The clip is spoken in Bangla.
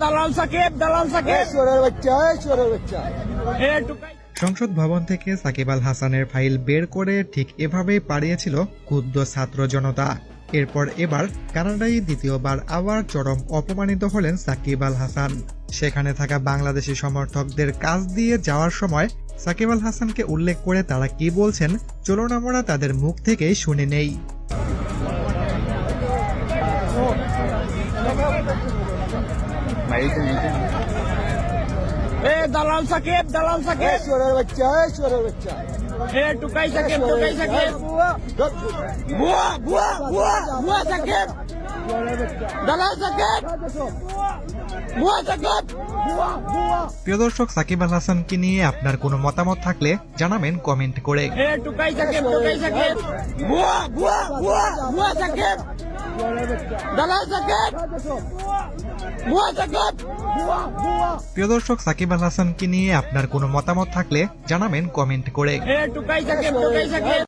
দালাল সাকিব, দালাল সাকিব, চোরের বাচ্চা, চোরের বাচ্চা। সংসদ ভবন থেকে সাকিব আল হাসানের ফাইল বের করে ঠিক এভাবেই পাড়িয়েছিল ক্ষুব্ধ ছাত্র জনতা। এরপর এবার কানাডায় দ্বিতীয়বার আবার চরম অপমানিত হলেন সাকিব আল হাসান। সেখানে থাকা বাংলাদেশি সমর্থকদের কাছ দিয়ে যাওয়ার সময় সাকিব আল হাসানকে উল্লেখ করে তারা কি বলছেন চলুন আমরা তাদের মুখ থেকেই শুনে নেই। দালাল সাকিব, দালাল সাকিব, চোরের বাচ্চা, চোরের বাচ্চা। টুকাই সাকিব, টুকাই সাকিব, ভুয়া, ভুয়া, ভুয়া, ভুয়া সাকিব, দালাল সাকিব, ভুয়া সাকিব, প্রিয় দর্শক, সাকিব আল হাসানকে নিয়ে আপনার কোনো মতামত থাকলে জানাবেন কমেন্ট করে। টুকাই সাকিব, টুকাই সাকিব, ভুয়া, ভুয়া, ভুয়া, ভুয়া সাকিব, দালাল সাকিব, ভুয়া সাকিব, প্রিয় দর্শক, সাকিব আল হাসানকে নিয়ে আপনার কোনো মতামত থাকলে জানাবেন কমেন্ট করে। টুকাই সাকিব, টুকাই সাকিব।